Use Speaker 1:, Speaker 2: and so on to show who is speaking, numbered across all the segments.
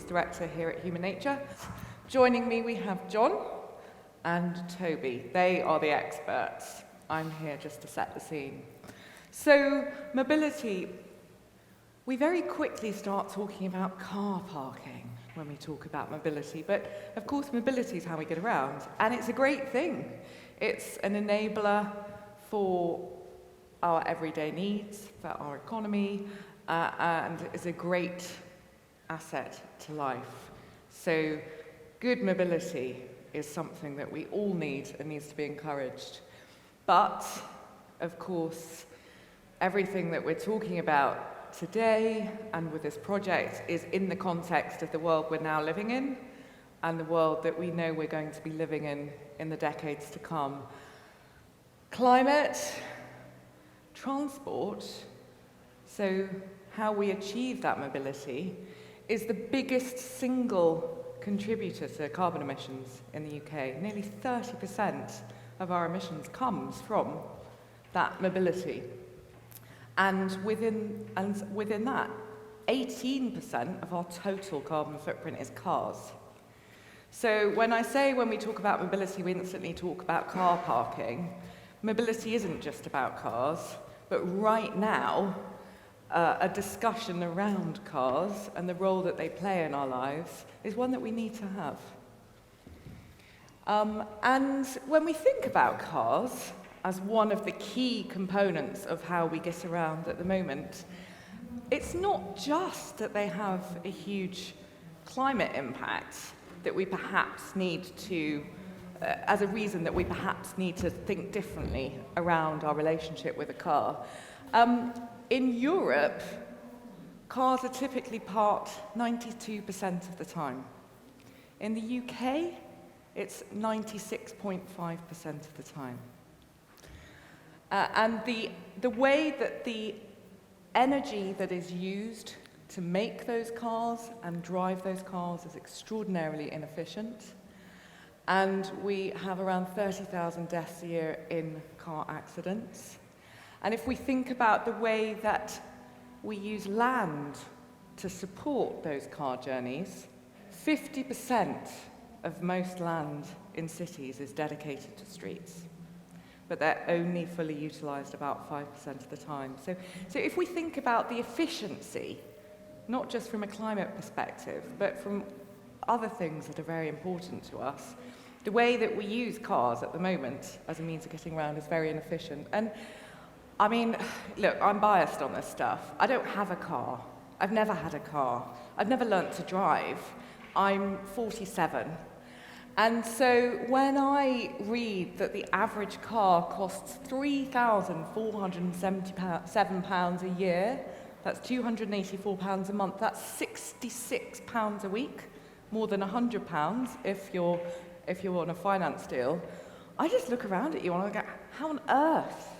Speaker 1: Director here at Human Nature. Joining me we have John and Toby. They are the experts. I'm here just to set the scene. So, mobility, we very quickly start talking about car parking when we talk about mobility, but of course mobility is how we get around, and it's a great thing. It's an enabler for our everyday needs, for our economy, and is a great asset to life. So good mobility is something that we all need and needs to be encouraged. But, of course, everything that we're talking about today and with this project is in the context of the world we're now living in and the world that we know we're going to be living in the decades to come. Climate, transport, so how we achieve that mobility is the biggest single contributor to carbon emissions in the UK. Nearly 30% of our emissions comes from that mobility. And within that, 18% of our total carbon footprint is cars. So when we talk about mobility, we instantly talk about car parking. Mobility isn't just about cars, but right now, a discussion around cars and the role that they play in our lives is one that we need to have. And when we think about cars as one of the key components of how we get around at the moment, it's not just that they have a huge climate impact that we perhaps need to, as a reason that we perhaps need to think differently around our relationship with a car. In Europe, cars are typically parked 92% of the time. In the UK, it's 96.5% of the time. And the way that the energy that is used to make those cars and drive those cars is extraordinarily inefficient. And we have around 30,000 deaths a year in car accidents. And if we think about the way that we use land to support those car journeys, 50% of most land in cities is dedicated to streets, but they're only fully utilised about 5% of the time. So if we think about the efficiency, not just from a climate perspective, but from other things that are very important to us, the way that we use cars at the moment as a means of getting around is very inefficient. And I mean, look, I'm biased on this stuff. I don't have a car. I've never had a car. I've never learnt to drive. I'm 47. And so when I read that the average car costs £3,477 a year, that's £284 a month, that's £66 a week, more than £100 if you're on a finance deal, I just look around at you and I go, how on earth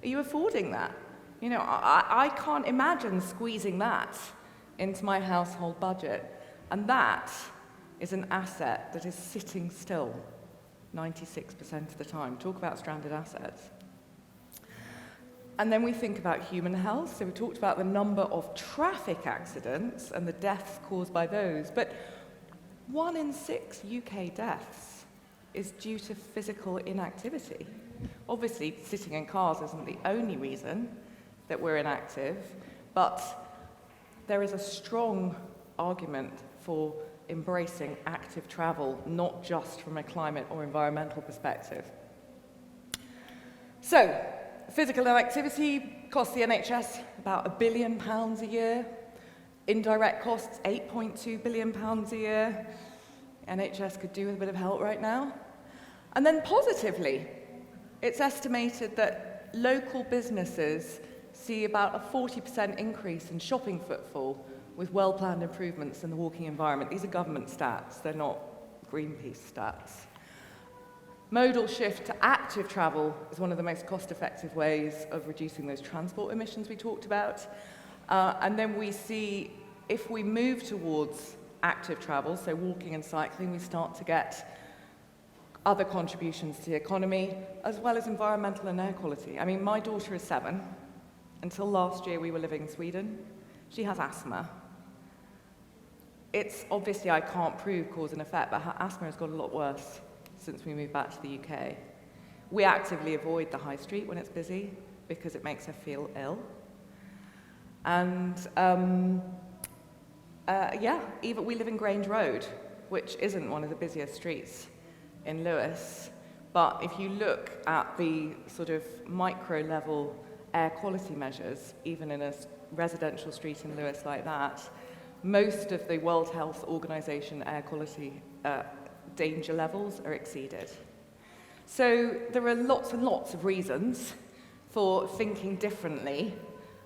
Speaker 1: are you affording that? You know, I can't imagine squeezing that into my household budget. And that is an asset that is sitting still 96% of the time. Talk about stranded assets. And then we think about human health. So we talked about the number of traffic accidents and the deaths caused by those. But 1 in 6 UK deaths is due to physical inactivity. Obviously, sitting in cars isn't the only reason that we're inactive, but there is a strong argument for embracing active travel, not just from a climate or environmental perspective. So, physical inactivity costs the NHS about £1 billion a year. Indirect costs £8.2 billion a year. NHS could do with a bit of help right now. And then positively, it's estimated that local businesses see about a 40% increase in shopping footfall with well-planned improvements in the walking environment. These are government stats, they're not Greenpeace stats. Modal shift to active travel is one of the most cost-effective ways of reducing those transport emissions we talked about. And then we see, if we move towards active travel, so walking and cycling, we start to get other contributions to the economy, as well as environmental and air quality. I mean, my daughter is 7. Until last year, we were living in Sweden. She has asthma. it's obviously, I can't prove cause and effect, but her asthma has got a lot worse since we moved back to the UK. We actively avoid the high street when it's busy because it makes her feel ill. And even we live in Grange Road, which isn't one of the busiest streets in Lewes. But if you look at the sort of micro-level air quality measures, even in a residential street in Lewes like that, most of the World Health Organization air quality danger levels are exceeded. So there are lots and lots of reasons for thinking differently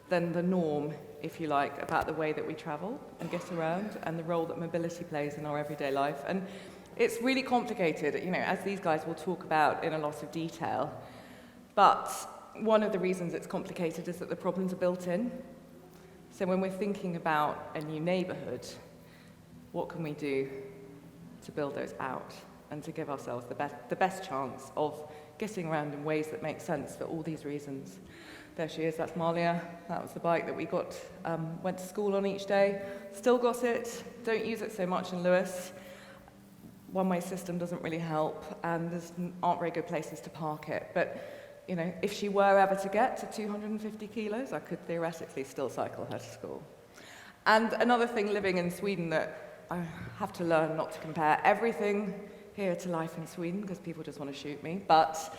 Speaker 1: than the norm, if you like, about the way that we travel and get around and the role that mobility plays in our everyday life. And it's really complicated, as these guys will talk about in a lot of detail. But one of the reasons it's complicated is that the problems are built in. So when we're thinking about a new neighborhood, what can we do to build those out and to give ourselves the best chance of getting around in ways that make sense for all these reasons? There she is, that's Malia. That was the bike that we went to school on each day. Still got it, don't use it so much in Lewes. One-way system doesn't really help, and there aren't very good places to park it. But, if she were ever to get to 250 kilos, I could theoretically still cycle her to school. And another thing living in Sweden that I have to learn not to compare everything here to life in Sweden, because people just want to shoot me, but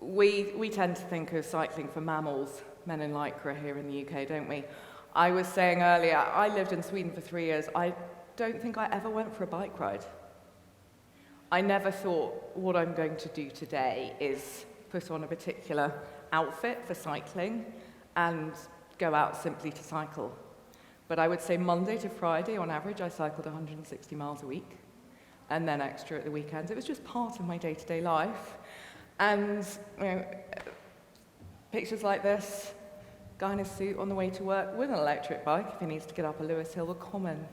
Speaker 1: we tend to think of cycling for mammals, men in lycra here in the UK, don't we? I was saying earlier, I lived in Sweden for 3 years. I don't think I ever went for a bike ride. I never thought what I'm going to do today is put on a particular outfit for cycling and go out simply to cycle. But I would say Monday to Friday, on average, I cycled 160 miles a week, and then extra at the weekends. It was just part of my day-to-day life. And pictures like this, guy in his suit on the way to work with an electric bike if he needs to get up a Lewes Hill, are common.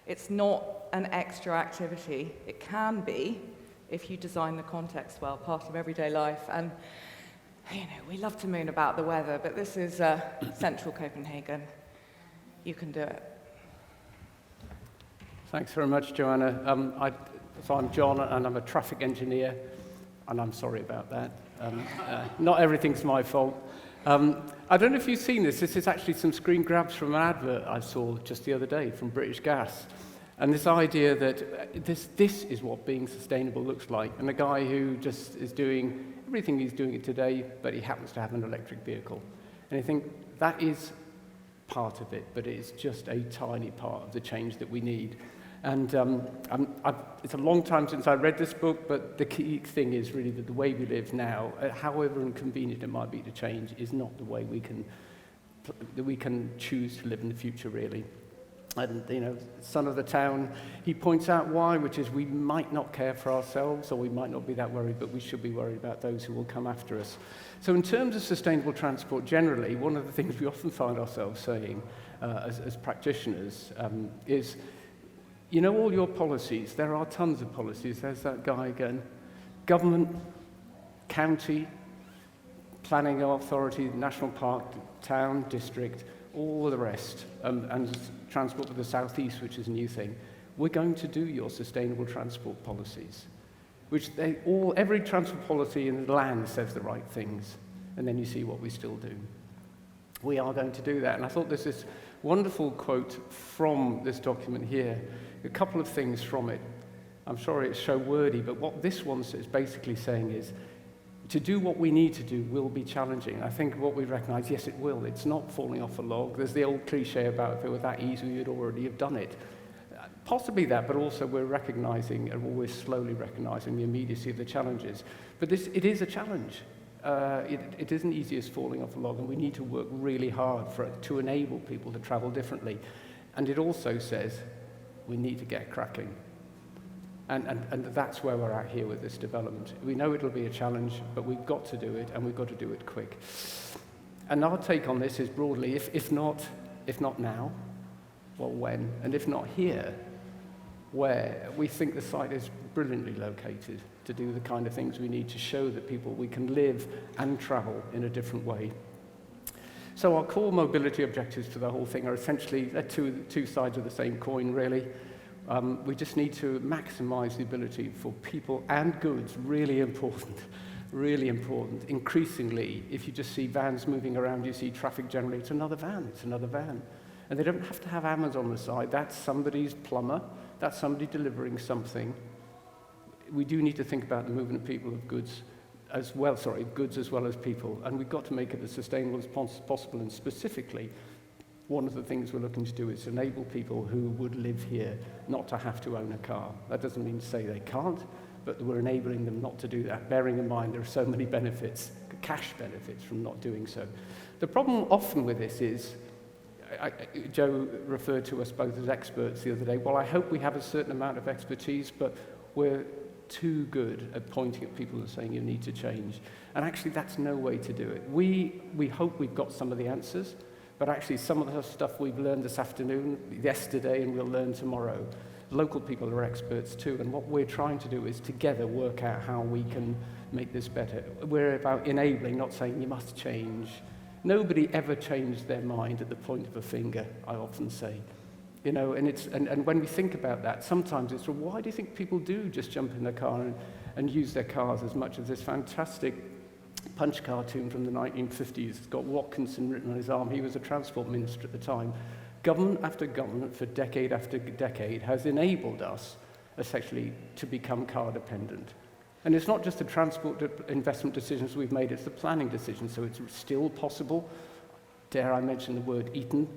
Speaker 1: It's not an extra activity. It can be, if you design the context well, part of everyday life. And, we love to moan about the weather, but this is central Copenhagen. You can do it.
Speaker 2: Thanks very much, Joanna. So I'm John, and I'm a traffic engineer, and I'm sorry about that. Not everything's my fault. I don't know if you've seen this. This is actually some screen grabs from an advert I saw just the other day from British Gas. And this idea that this is what being sustainable looks like. And a guy who just is doing everything he's doing it today, but he happens to have an electric vehicle. And I think that is part of it, but it is just a tiny part of the change that we need. And it's a long time since I read this book, but the key thing is really that the way we live now, however inconvenient it might be to change, is not the way we can choose to live in the future, really. And, son of the town, he points out why, which is we might not care for ourselves, or we might not be that worried, but we should be worried about those who will come after us. So in terms of sustainable transport generally, one of the things we often find ourselves saying as practitioners is, all your policies, there are tons of policies. There's that guy again. Government, county, planning authority, national park, town, district, all the rest, and transport for the southeast, which is a new thing. We're going to do your sustainable transport policies, which every transport policy in the land says the right things, and then you see what we still do. We are going to do that, and I thought there's this wonderful quote from this document here. A couple of things from it. I'm sorry it's so wordy, but what this one is basically saying is, to do what we need to do will be challenging. I think what we recognize, yes, it will. It's not falling off a log. There's the old cliche about if it were that easy, we would already have done it. Possibly that, but also we're recognizing, and always slowly recognizing, the immediacy of the challenges. But it is a challenge. It isn't easy as falling off a log, and we need to work really hard to enable people to travel differently. And it also says we need to get cracking. And that's where we're at here with this development. We know it'll be a challenge, but we've got to do it, and we've got to do it quick. And our take on this is broadly, if not now, well, when? And if not here, where? We think the site is brilliantly located to do the kind of things we need to show that people we can live and travel in a different way. So our core mobility objectives for the whole thing are essentially two sides of the same coin, really. We just need to maximize the ability for people and goods, really important, really important. Increasingly, if you just see vans moving around, you see traffic generally, it's another van. And they don't have to have Amazon on the side. That's somebody's plumber, that's somebody delivering something. We do need to think about the movement of people of goods as well, goods as well as people. And we've got to make it as sustainable as possible. And specifically, one of the things we're looking to do is enable people who would live here not to have to own a car. That doesn't mean to say they can't, but we're enabling them not to do that, bearing in mind there are so many benefits, cash benefits from not doing so. The problem often with this is, Joe referred to us both as experts the other day. Well, I hope we have a certain amount of expertise, but we're too good at pointing at people and saying you need to change. And actually, that's no way to do it. We hope we've got some of the answers, but actually some of the stuff we've learned this afternoon, yesterday, and we'll learn tomorrow. Local people are experts too, and what we're trying to do is together work out how we can make this better. We're about enabling, not saying you must change. Nobody ever changed their mind at the point of a finger, I often say. You know, and when we think about that, sometimes it's, well, why do you think people do just jump in their car and use their cars as much as this fantastic Punch cartoon from the 1950s? It's got Watkinson written on his arm. He was a transport minister at the time. Government after government for decade after decade has enabled us, essentially, to become car dependent. And it's not just the transport investment decisions we've made, it's the planning decisions. So it's still possible, dare I mention the word Eton,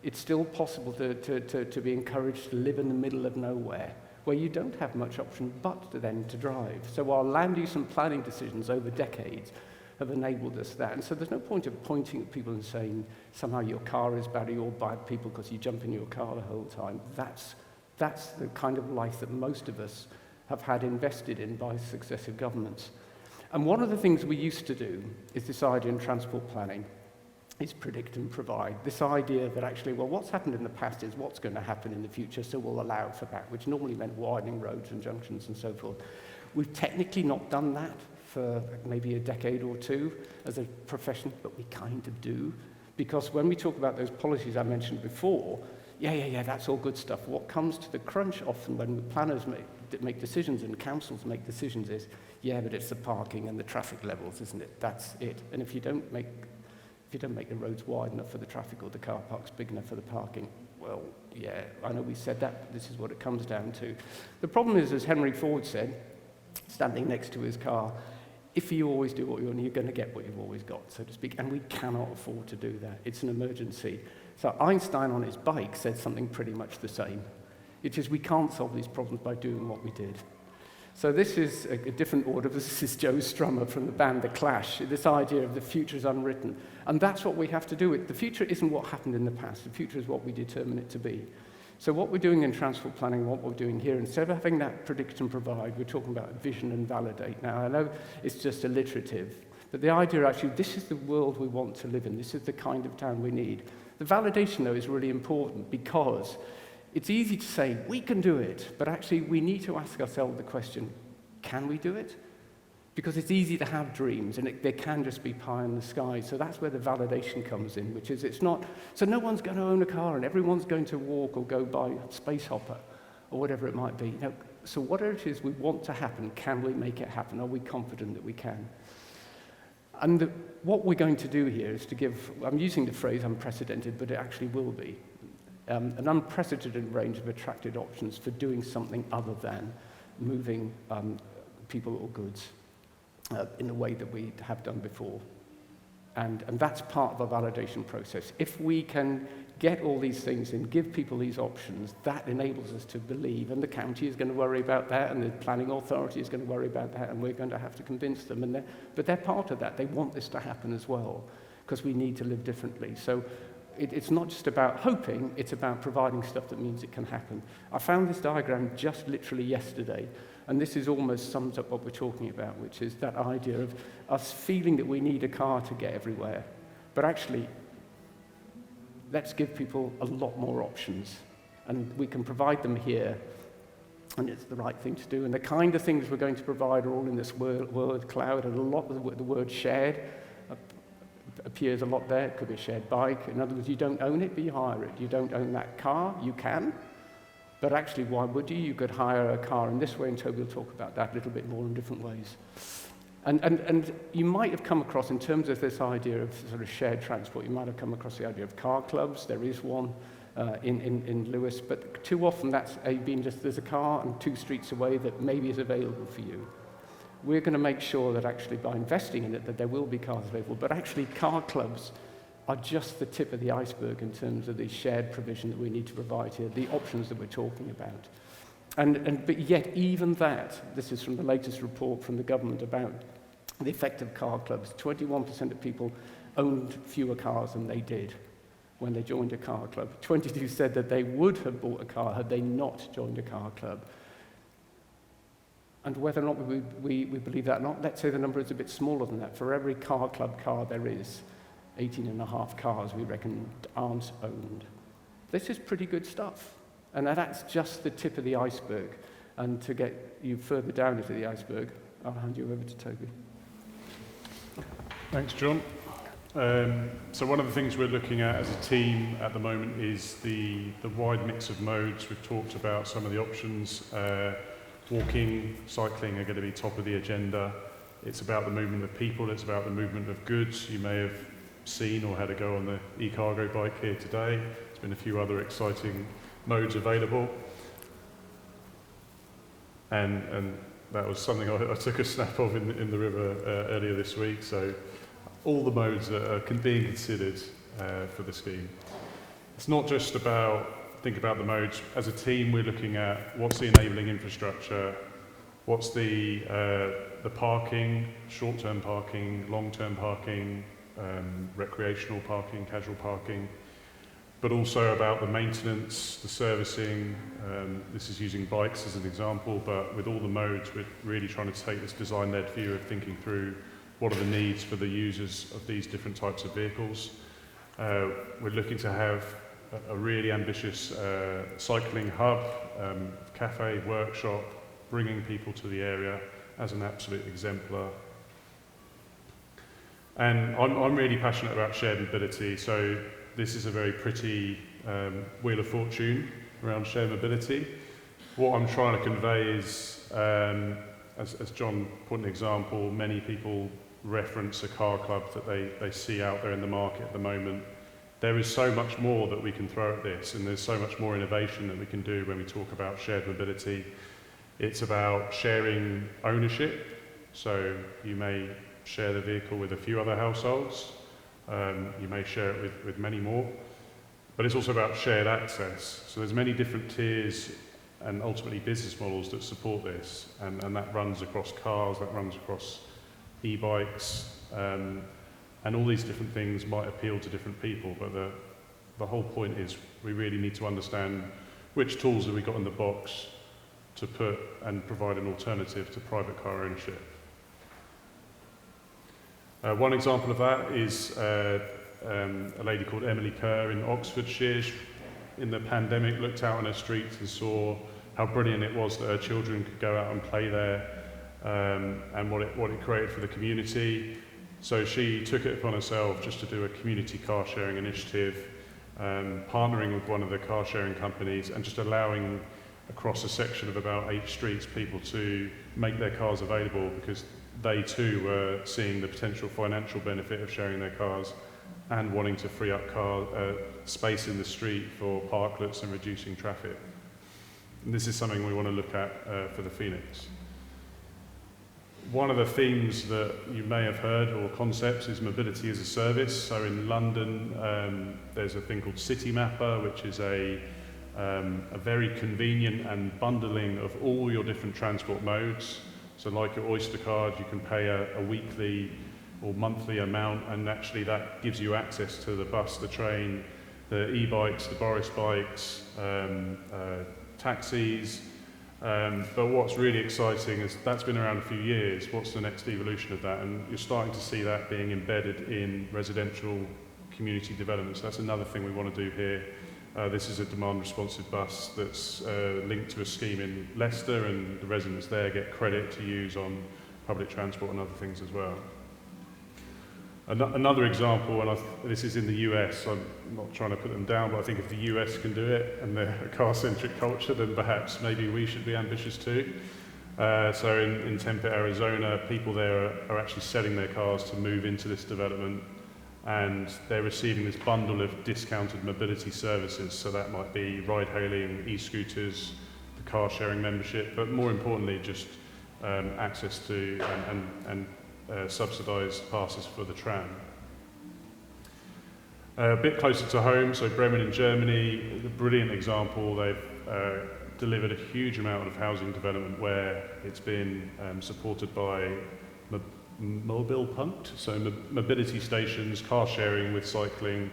Speaker 2: it's still possible to be encouraged to live in the middle of nowhere, where you don't have much option but then to drive. So our land use and planning decisions over decades have enabled us that. And so there's no point of pointing at people and saying somehow your car is bad or you're bad people because you jump in your car the whole time. That's the kind of life that most of us have had invested in by successive governments. And one of the things we used to do is this idea in transport planning is predict and provide. This idea that actually, well, what's happened in the past is what's going to happen in the future, so we'll allow for that, which normally meant widening roads and junctions and so forth. We've technically not done that for maybe a decade or two as a profession, but we kind of do. Because when we talk about those policies I mentioned before, yeah, that's all good stuff. What comes to the crunch often when planners make decisions and councils make decisions is, yeah, but it's the parking and the traffic levels, isn't it? That's it. And if you don't make the roads wide enough for the traffic or the car parks big enough for the parking, well, yeah, I know we said that, but this is what it comes down to. The problem is, as Henry Ford said, standing next to his car, if you always do what you're going to get what you've always got, so to speak, and we cannot afford to do that. It's an emergency. So Einstein on his bike said something pretty much the same. It is we can't solve these problems by doing what we did. So this is a different order. This is Joe Strummer from the band The Clash, this idea of the future is unwritten. And that's what we have to do. The future isn't what happened in the past. The future is what we determine it to be. So what we're doing in transport planning, what we're doing here, instead of having that predict and provide, we're talking about vision and validate. Now, I know it's just alliterative, but the idea actually, this is the world we want to live in. This is the kind of town we need. The validation, though, is really important because it's easy to say, we can do it, but actually we need to ask ourselves the question, can we do it? Because it's easy to have dreams, and they can just be pie in the sky. So that's where the validation comes in, which is it's not, so no one's going to own a car, and everyone's going to walk or go by a space hopper, or whatever it might be. Now, so whatever it is we want to happen, can we make it happen? Are we confident that we can? And what we're going to do here is to give, I'm using the phrase unprecedented, but it actually will be, an unprecedented range of attractive options for doing something other than moving people or goods in the way that we have done before. And that's part of our validation process. If we can get all these things and give people these options, that enables us to believe, and the county is going to worry about that, and the planning authority is going to worry about that, and we're going to have to convince them. But they're part of that. They want this to happen as well, because we need to live differently. So it's not just about hoping, it's about providing stuff that means it can happen. I found this diagram just literally yesterday, and this is almost sums up what we're talking about, which is that idea of us feeling that we need a car to get everywhere. But actually, let's give people a lot more options, and we can provide them here, and it's the right thing to do. And the kind of things we're going to provide are all in this word cloud, and a lot of the word shared appears a lot there. It could be a shared bike. In other words, you don't own it, but you hire it. You don't own that car, you can. But actually, why would you? You could hire a car in this way, and Toby will talk about that a little bit more in different ways. And you might have come across, in terms of this idea of sort of shared transport, you might have come across the idea of car clubs. There is one in Lewis, but too often that's being just there's a car and 2 streets away that maybe is available for you. We're going to make sure that actually by investing in it that there will be cars available, but actually car clubs are just the tip of the iceberg in terms of the shared provision that we need to provide here, the options that we're talking about. But yet even that, this is from the latest report from the government about the effect of car clubs, 21% of people owned fewer cars than they did when they joined a car club. 22 said that they would have bought a car had they not joined a car club. And whether or not we believe that or not, let's say the number is a bit smaller than that. For every car club car there is, 18.5 cars we reckon aren't owned. This is pretty good stuff. And that's just the tip of the iceberg. And to get you further down into the iceberg, I'll hand you over to Toby.
Speaker 3: Thanks, John. So one of the things we're looking at as a team at the moment is the wide mix of modes. We've talked about some of the options. Walking, cycling are going to be top of the agenda. It's about the movement of people, it's about the movement of goods. You may have seen or had a go on the e-cargo bike here today. There's been a few other exciting modes available. And that was something I took a snap of in the river earlier this week. So all the modes are being considered for the scheme. It's not just about think about the modes. As a team, we're looking at what's the enabling infrastructure, what's the parking, short-term parking, long-term parking, recreational parking, casual parking, but also about the maintenance, the servicing. This is using bikes as an example, but with all the modes, we're really trying to take this design-led view of thinking through what are the needs for the users of these different types of vehicles. We're looking to have a really ambitious cycling hub, cafe, workshop, bringing people to the area as an absolute exemplar. And I'm really passionate about shared mobility, so this is a very pretty wheel of fortune around shared mobility. What I'm trying to convey is, as John put an example, many people reference a car club that they see out there in the market at the moment. There is so much more that we can throw at this, and there's so much more innovation that we can do when we talk about shared mobility. It's about sharing ownership, so you may share the vehicle with a few other households, you may share it with many more, but it's also about shared access. So there's many different tiers and ultimately business models that support this, and that runs across cars, that runs across e-bikes, and all these different things might appeal to different people, but the whole point is we really need to understand which tools have we got in the box to put and provide an alternative to private car ownership. One example of that is a lady called Emily Kerr in Oxfordshire. In the pandemic, looked out on her streets and saw how brilliant it was that her children could go out and play there, and what it created for the community. So she took it upon herself just to do a community car sharing initiative, partnering with one of the car sharing companies and just allowing across a section of about 8 streets people to make their cars available, because they too were seeing the potential financial benefit of sharing their cars and wanting to free up car space in the street for parklets and reducing traffic. And this is something we want to look at for the Phoenix. One of the themes that you may have heard, or concepts, is mobility as a service. So in London, there's a thing called City Mapper, which is a very convenient and bundling of all your different transport modes. So like your Oyster card, you can pay a weekly or monthly amount, and actually that gives you access to the bus, the train, the e-bikes, the Boris bikes, taxis. But what's really exciting is that's been around a few years. What's the next evolution of that? And you're starting to see that being embedded in residential community developments. That's another thing we want to do here. This is a demand-responsive bus that's linked to a scheme in Leicester, and the residents there get credit to use on public transport and other things as well. Another example, and this is in the US, I'm not trying to put them down, but I think if the US can do it and they're a car-centric culture, then perhaps maybe we should be ambitious too. So in Tempe, Arizona, people there are actually selling their cars to move into this development, and they're receiving this bundle of discounted mobility services. So that might be ride-hailing, e-scooters, the car-sharing membership, but more importantly, just access to and subsidised passes for the tram. A bit closer to home, so Bremen in Germany, a brilliant example. They've delivered a huge amount of housing development where it's been supported by Mobilpunkt, so mobility stations, car sharing with cycling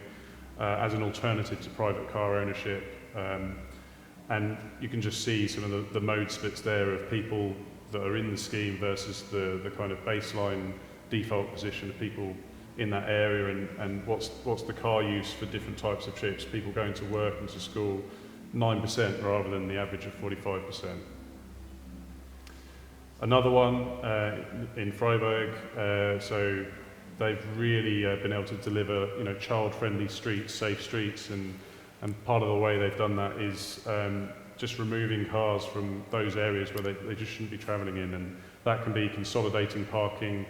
Speaker 3: as an alternative to private car ownership. And you can just see some of the mode splits there of people that are in the scheme versus the kind of baseline default position of people in that area, and what's the car use for different types of trips, people going to work and to school, 9% rather than the average of 45%. Another one in Freiburg, so they've really been able to deliver, child-friendly streets, safe streets, and part of the way they've done that is just removing cars from those areas where they just shouldn't be travelling in, and that can be consolidating parking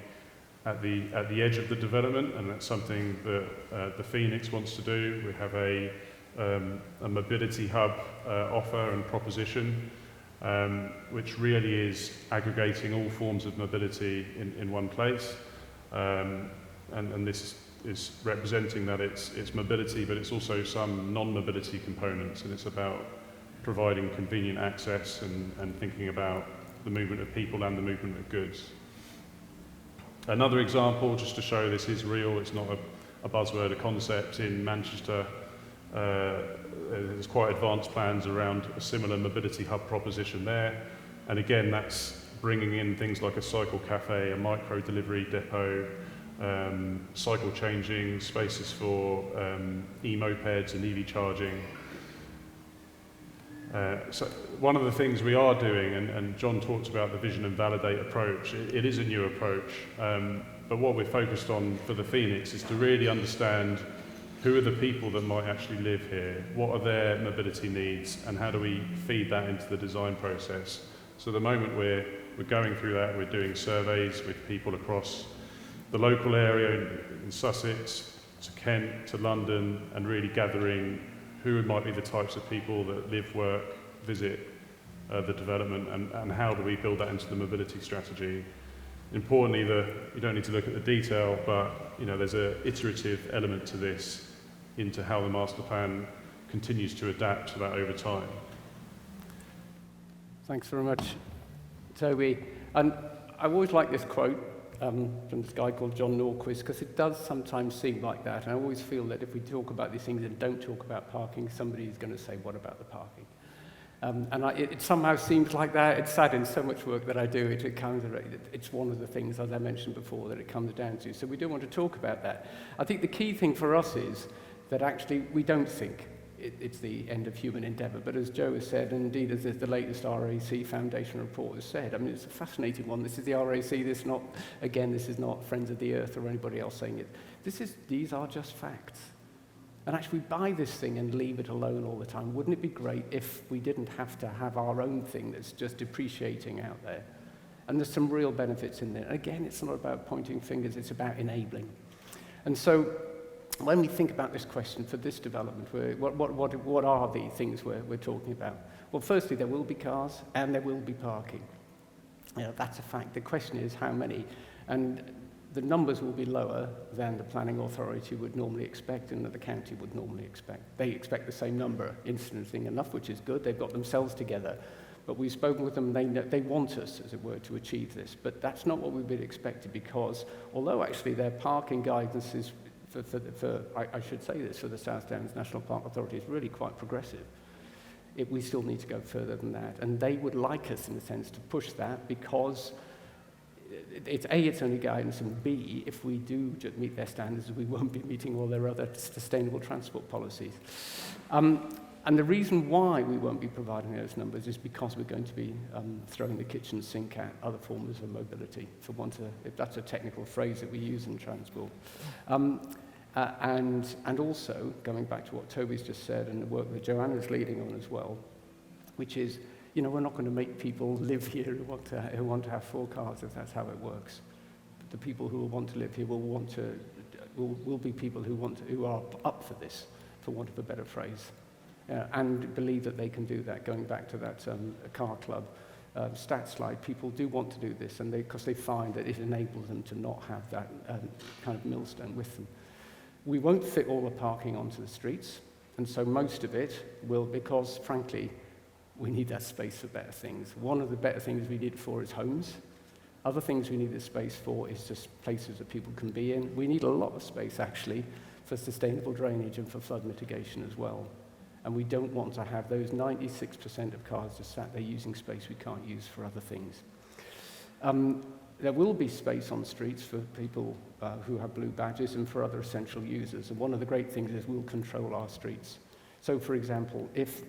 Speaker 3: at the edge of the development, and that's something that the Phoenix wants to do. We have a mobility hub offer and proposition, which really is aggregating all forms of mobility in one place, and this is representing that it's mobility, but it's also some non-mobility components, and it's about providing convenient access and thinking about the movement of people and the movement of goods. Another example, just to show this is real, it's not a buzzword, a concept, in Manchester. There's quite advanced plans around a similar mobility hub proposition there. And again, that's bringing in things like a cycle cafe, a micro delivery depot, cycle changing, spaces for e-mopeds and EV charging. So one of the things we are doing, and John talked about the vision and validate approach, it is a new approach, but what we're focused on for the Phoenix is to really understand who are the people that might actually live here, what are their mobility needs, and how do we feed that into the design process. So at the moment we're going through that, we're doing surveys with people across the local area in Sussex, to Kent, to London, and really gathering who might be the types of people that live, work, visit the development, and how do we build that into the mobility strategy. Importantly, you don't need to look at the detail, but there's an iterative element to this into how the master plan continues to adapt to that over time.
Speaker 2: Thanks very much, Toby. And I always like this quote from this guy called John Norquist, because it does sometimes seem like that. And I always feel that if we talk about these things and don't talk about parking, somebody's going to say, what about the parking? It somehow seems like that. It's sad in so much work that I do. It's one of the things, as I mentioned before, that it comes down to. So we do want to talk about that. I think the key thing for us is that actually we don't think it's the end of human endeavour. But as Joe has said, and indeed as the latest RAC Foundation report has said, I mean, it's a fascinating one. This is the RAC. This is not Friends of the Earth or anybody else saying it. These are just facts. And actually we buy this thing and leave it alone all the time. Wouldn't it be great if we didn't have to have our own thing that's just depreciating out there? And there's some real benefits in there. And again, it's not about pointing fingers, it's about enabling. And so when we think about this question for this development, what are the things we're talking about? Well, firstly, there will be cars and there will be parking. That's a fact. The question is how many. And the numbers will be lower than the planning authority would normally expect and that the county would normally expect. They expect the same number, incidentally enough, which is good. They've got themselves together. But we've spoken with them, they want us, as it were, to achieve this. But that's not what we've been expected, because although actually their parking guidance is, I should say this, for the South Downs National Park Authority is really quite progressive. We still need to go further than that. And they would like us, in a sense, to push that, because it's only guidance, and B, if we do meet their standards, we won't be meeting all their other sustainable transport policies. And the reason why we won't be providing those numbers is because we're going to be throwing the kitchen sink at other forms of mobility, if that's a technical phrase that we use in transport. And also, going back to what Toby's just said and the work that Joanna's leading on as well, which is, we're not going to make people live here who want to have 4 cars if that's how it works. But the people who will want to live here will be people who are up for this, for want of a better phrase, and believe that they can do that. Going back to that car club stat slide, people do want to do this, and because they find that it enables them to not have that kind of millstone with them. We won't fit all the parking onto the streets, and so most of it will, because frankly, we need that space for better things. One of the better things we need it for is homes. Other things we need the space for is just places that people can be in. We need a lot of space, actually, for sustainable drainage and for flood mitigation as well. And we don't want to have those 96% of cars just sat there using space we can't use for other things. There will be space on streets for people who have blue badges and for other essential users. And one of the great things is we'll control our streets. So, for example, if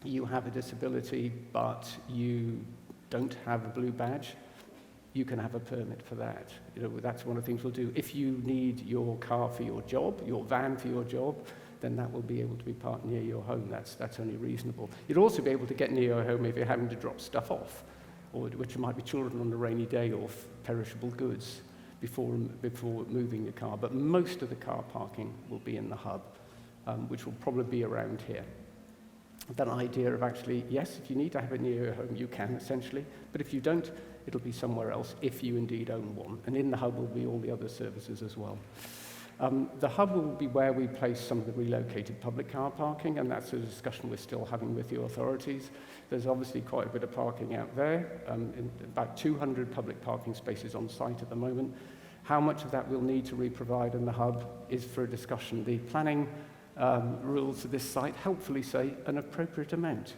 Speaker 2: you have a disability but you don't have a blue badge, you can have a permit for that. That's one of the things we'll do. If you need your car for your job, your van for your job, then that will be able to be parked near your home. That's only reasonable. You'll also be able to get near your home if you're having to drop stuff off, or which might be children on a rainy day or perishable goods before moving your car. But most of the car parking will be in the hub, which will probably be around here. That idea of actually, yes, if you need to have it near your home, you can, essentially. But if you don't, it'll be somewhere else if you indeed own one. And in the hub will be all the other services as well. The hub will be where we place some of the relocated public car parking, and that's a discussion we're still having with the authorities. There's obviously quite a bit of parking out there, about 200 public parking spaces on site at the moment. How much of that we'll need to re-provide in the hub is for a discussion. The planning rules of this site helpfully say an appropriate amount.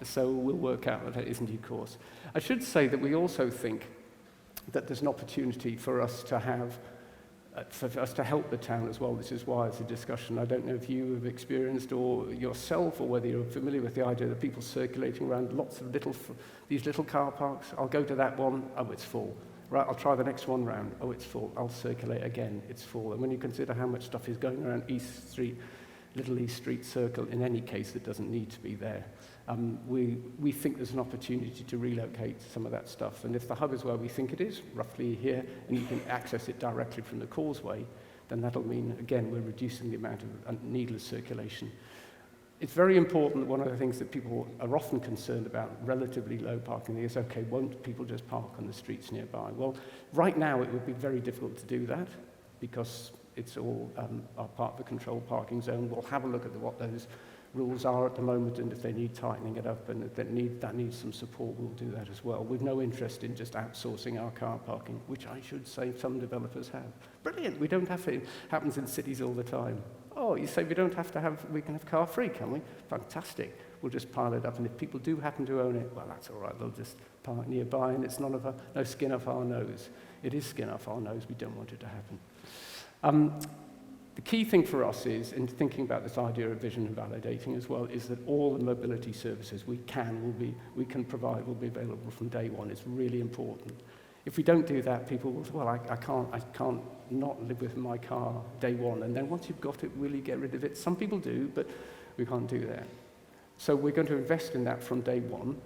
Speaker 2: So we'll work out what that is in due course. I should say that we also think that there's an opportunity for us to have for us to help the town as well. This is why it's a discussion. I don't know if you have experienced or yourself, or whether you're familiar with the idea that people circulating around lots of these little car parks. I'll go to that one, oh, it's full. Right, I'll try the next one round, oh, it's full. I'll circulate again, it's full. And when you consider how much stuff is going around East Street, Little East Street Circle, in any case, that doesn't need to be there. We think there's an opportunity to relocate some of that stuff. And if the hub is where we think it is, roughly here, and you can access it directly from the causeway, then that'll mean, again, we're reducing the amount of needless circulation. It's very important that one of the things that people are often concerned about, relatively low parking, is, okay, won't people just park on the streets nearby? Well, right now it would be very difficult to do that because it's all part of the controlled parking zone. We'll have a look at what those rules are at the moment, and if they need tightening it up and if that needs some support, we'll do that as well. We've no interest in just outsourcing our car parking, which I should say some developers have. Brilliant, we don't have to. It happens in cities all the time. Oh, you say we can have car free, can we? Fantastic. We'll just pile it up, and if people do happen to own it, well, that's all right. They'll just park nearby, and it's no skin off our nose. It is skin off our nose. We don't want it to happen. The key thing for us is, in thinking about this idea of vision and validating as well, is that all the mobility services we can provide will be available from day one. It's really important. If we don't do that, people will say, well, I can't not live with my car day one. And then once you've got it, will you get rid of it? Some people do, but we can't do that. So we're going to invest in that from day one.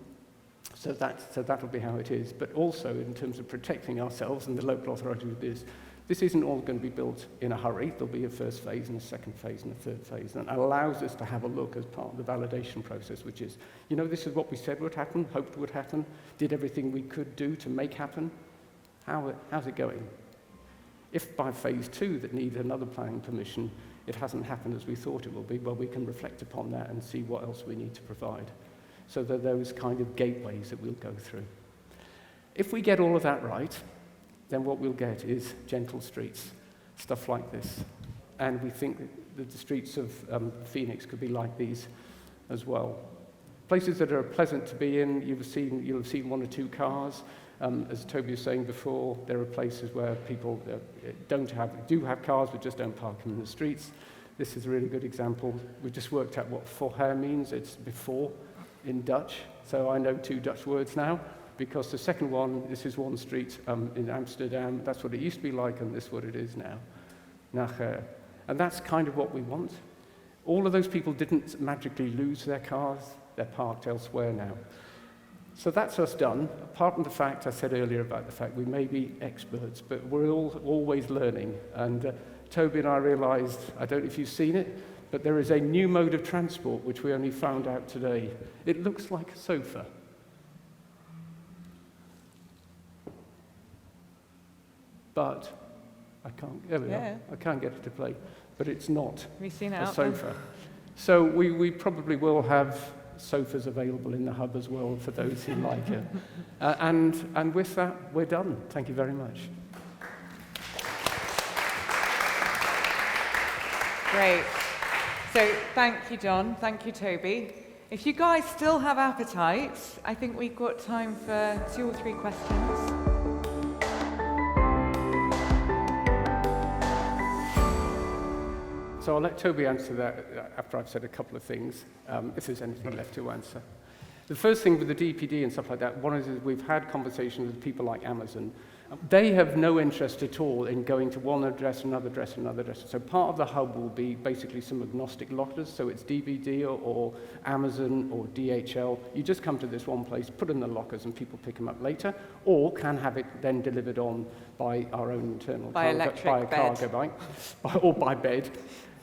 Speaker 2: So that'll be how it is. But also, in terms of protecting ourselves and the local authority with this isn't all going to be built in a hurry. There'll be a first phase and a second phase and a third phase. And it allows us to have a look as part of the validation process, which is, this is what we said would happen, hoped would happen, did everything we could do to make happen. How's it going? If by phase 2 that needs another planning permission, it hasn't happened as we thought it will be, well, we can reflect upon that and see what else we need to provide. So there are those kind of gateways that we'll go through. If we get all of that right, then what we'll get is gentle streets, stuff like this. And we think that the streets of Phoenix could be like these as well. Places that are pleasant to be in, you'll have seen one or two cars. As Toby was saying before, there are places where people do have cars but just don't park them in the streets. This is a really good example. We just worked out what voorher means. It's before in Dutch. So I know 2 Dutch words now, because the second one, this is one street in Amsterdam. That's what it used to be like, and this is what it is now. Nachher. And that's kind of what we want. All of those people didn't magically lose their cars. They're parked elsewhere now. So that's us done, apart from the fact I said earlier about the fact we may be experts, but we're always learning. And Toby and I realized, I don't know if you've seen it, but there is a new mode of transport which we only found out today. It looks like a sofa. But I can't, there we are. I can't get it to play, but it's not
Speaker 1: Have you seen it
Speaker 2: a
Speaker 1: out there?
Speaker 2: sofa. So we probably will have sofas available in the hub as well for those who like it. And with that, we're done. Thank you very much.
Speaker 1: Great. So thank you, John. Thank you, Toby. If you guys still have appetite, I think we've got time for 2 or 3 questions.
Speaker 2: So I'll let Toby answer that after I've said a couple of things, if there's anything left to answer. The first thing with the DPD and stuff like that, one is we've had conversations with people like Amazon. They have no interest at all in going to one address, another address, another address. So part of the hub will be basically some agnostic lockers, so it's DVD or Amazon or DHL. You just come to this one place, put in the lockers, and people pick them up later, or can have it then delivered on by our own internal
Speaker 1: By electric
Speaker 2: by a
Speaker 1: bed.
Speaker 2: cargo bike, or by bed.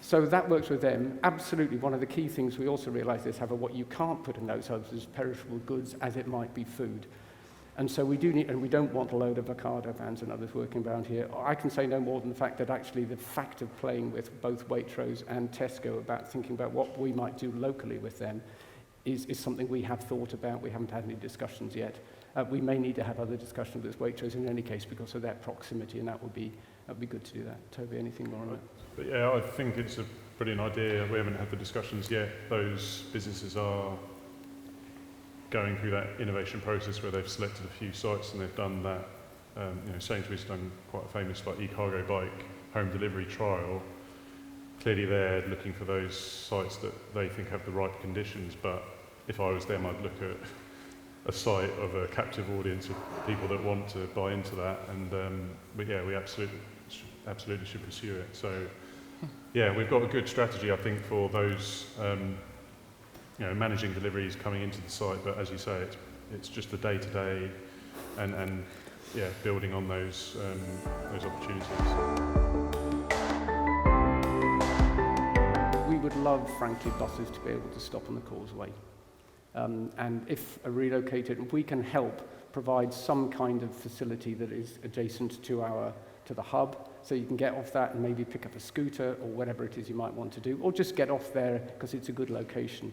Speaker 2: So that works with them. Absolutely, one of the key things we also realise is, however, what you can't put in those hubs is perishable goods, as it might be food. And so we do need, and we don't want a load of Ocado vans and others working around here. I can say no more than the fact that actually the fact of playing with both Waitrose and Tesco about thinking about what we might do locally with them is something we have thought about. We haven't had any discussions yet. We may need to have other discussions with Waitrose in any case because of their proximity, and that would be good to do that. Toby, anything more on that?
Speaker 3: But yeah, I think it's a brilliant idea. We haven't had the discussions yet. Those businesses are going through that innovation process where they've selected a few sites and they've done that. Sainsbury's done quite a famous e-cargo bike home delivery trial. Clearly they're looking for those sites that they think have the right conditions, but if I was them, I'd look at a site of a captive audience of people that want to buy into that, and but yeah, we absolutely should pursue it. So yeah, we've got a good strategy, I think, for those managing deliveries coming into the site, but as you say, it's just the day-to-day and yeah, building on those opportunities.
Speaker 2: We would love, frankly, buses to be able to stop on the causeway. And if relocated, if we can help provide some kind of facility that is adjacent to the hub, so you can get off that and maybe pick up a scooter or whatever it is you might want to do, or just get off there because it's a good location.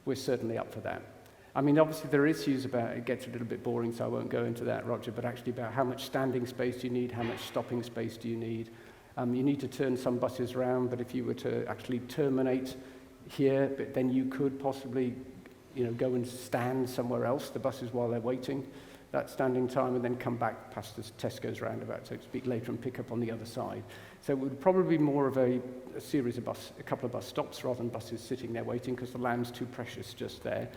Speaker 2: We're certainly up for that. I mean, obviously there are issues about, it gets a little bit boring, so I won't go into that, Roger, but actually about how much standing space do you need, how much stopping space do you need. You need to turn some buses around, but if you were to actually terminate here, but then you could possibly go and stand somewhere else, the buses, while they're waiting, that standing time, and then come back past the Tesco's roundabout, so to speak, later and pick up on the other side. So it would probably be more of a series of a couple of bus stops rather than buses sitting there waiting because the land's too precious just there.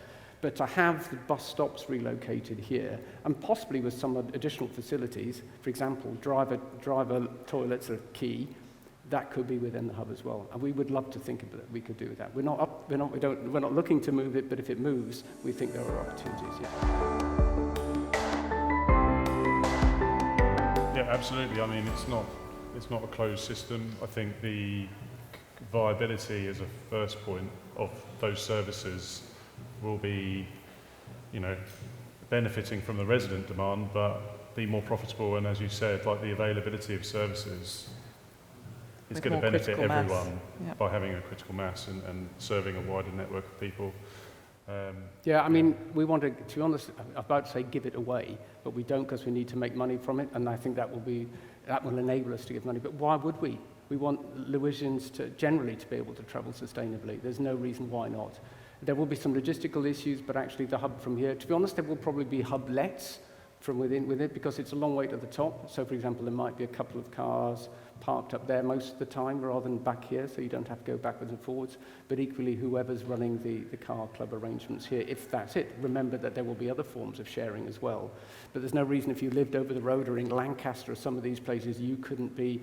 Speaker 2: But to have the bus stops relocated here, and possibly with some additional facilities, for example, driver toilets are key, that could be within the hub as well. And we would love to think that we could do that. We're not looking to move it, but if it moves, we think there are opportunities, yeah.
Speaker 3: Yeah, absolutely. I mean, it's not a closed system. I think the viability as a first point of those services will be, benefiting from the resident demand, but be more profitable. And as you said, like the availability of services is going to benefit everyone by having a critical mass and serving a wider network of people.
Speaker 2: I mean, we want to be honest, I'm about to say give it away, but we don't because we need to make money from it, and I think that will enable us to give money. But why would we? We want Lewisians generally to be able to travel sustainably. There's no reason why not. There will be some logistical issues, but actually the hub from here, to be honest, there will probably be hublets from within it because it's a long way to the top. So, for example, there might be a couple of cars parked up there most of the time rather than back here, so you don't have to go backwards and forwards. But equally, whoever's running the car club arrangements here, if that's it, remember that there will be other forms of sharing as well. But there's no reason if you lived over the road or in Lancaster or some of these places, you couldn't be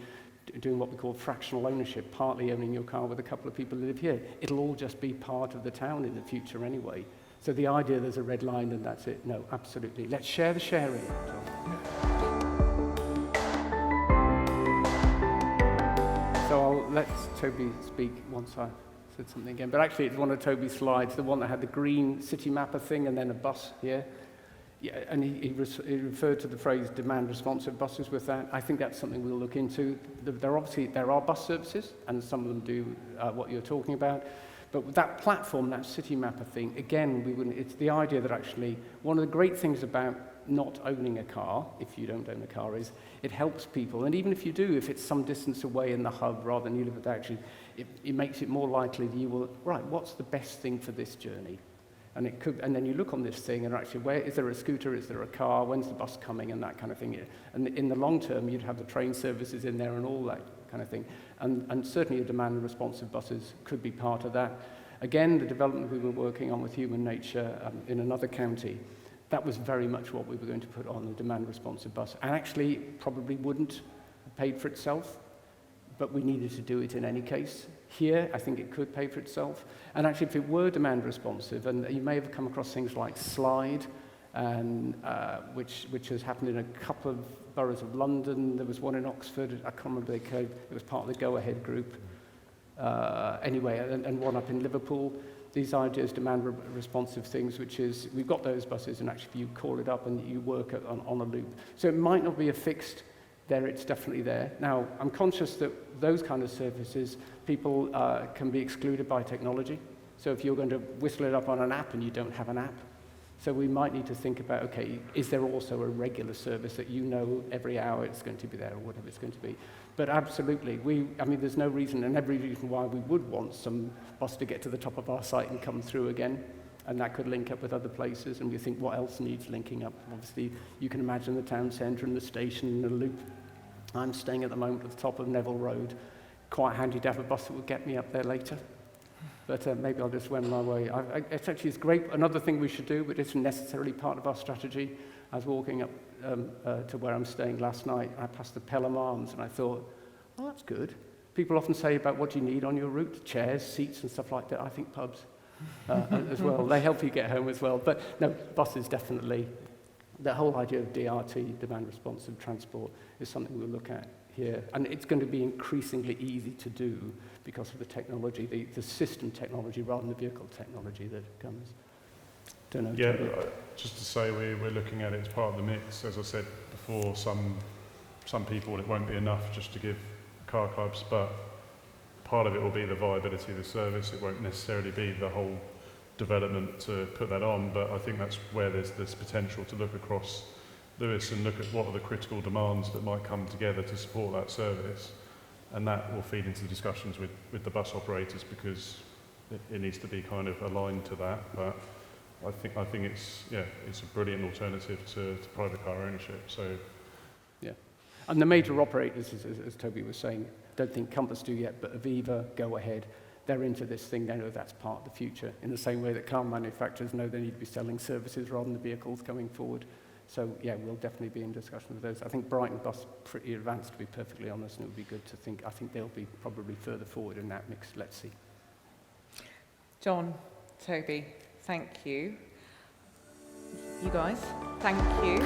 Speaker 2: doing what we call fractional ownership, partly owning your car with a couple of people who live here. It'll all just be part of the town in the future anyway. So the idea there's a red line and that's it, no, absolutely. Let's share the sharing. So I'll let Toby speak once I said something again. But actually, it's one of Toby's slides, the one that had the green city mapper thing and then a bus here. Yeah, and he referred to the phrase demand-responsive buses with that. I think that's something we'll look into. There are bus services, and some of them do what you're talking about. But with that platform, that city mapper thing, again, it's the idea that actually one of the great things about not owning a car, if you don't own a car, is it helps people. And even if you do, if it's some distance away in the hub rather than you live at the actually, it makes it more likely that you will, right, what's the best thing for this journey? And it could, and then you look on this thing and actually, where is there a scooter, is there a car, when's the bus coming, and that kind of thing. And in the long term, you'd have the train services in there and all that kind of thing. And certainly a demand and responsive buses could be part of that. Again, the development we were working on with Human Nature in another county, that was very much what we were going to put on, the demand responsive bus. And actually, probably wouldn't have paid for itself, but we needed to do it in any case. Here, I think it could pay for itself. And actually, if it were demand responsive, and you may have come across things like Slide, and which has happened in a couple of boroughs of London. There was one in Oxford, I can't remember the code, it was part of the Go Ahead group. Anyway, and one up in Liverpool. These ideas, demand responsive things, which is, we've got those buses, and actually you call it up and you work on a loop. So it might not be a fixed, there, it's definitely there. Now, I'm conscious that those kind of services, people can be excluded by technology. So if you're going to whistle it up on an app and you don't have an app, so we might need to think about, okay, is there also a regular service that you know every hour it's going to be there or whatever it's going to be? But absolutely, I mean, there's no reason, and every reason why we would want some bus to get to the top of our site and come through again, and that could link up with other places, and we think what else needs linking up. Obviously, you can imagine the town centre and the station and the loop. I'm staying at the moment at the top of Neville Road. Quite handy to have a bus that will get me up there later. But maybe I'll just wend my way. It's great. Another thing we should do, but it's necessarily part of our strategy. I was walking up to where I'm staying last night. I passed the Pelham Arms, and I thought, oh, that's good. People often say about what you need on your route, chairs, seats, and stuff like that. I think pubs as well. They help you get home as well. But no, buses definitely. The whole idea of DRT, demand responsive transport, is something we'll look at here. And it's going to be increasingly easy to do because of the technology, the system technology rather than the vehicle technology that comes. Don't know.
Speaker 3: Yeah, just to say we're looking at it as part of the mix. As I said before, some people, it won't be enough just to give car clubs, but part of it will be the viability of the service. It won't necessarily be the whole development to put that on, but I think that's where there's this potential to look across Lewis and look at what are the critical demands that might come together to support that service, and that will feed into the discussions with the bus operators, because it needs to be kind of aligned to that. But I think it's a brilliant alternative to private car ownership. So
Speaker 2: yeah, and the major operators, as Toby was saying, don't think Compass do yet, but Aviva, Go Ahead, they're into this thing. They know that's part of the future, in the same way that car manufacturers know they need to be selling services rather than the vehicles coming forward. So yeah, we'll definitely be in discussion with those. I think Brighton Bus pretty advanced, to be perfectly honest, and it would be good to think. I think they'll be probably further forward in that mix. Let's see.
Speaker 1: John, Toby, thank you. You guys, thank you.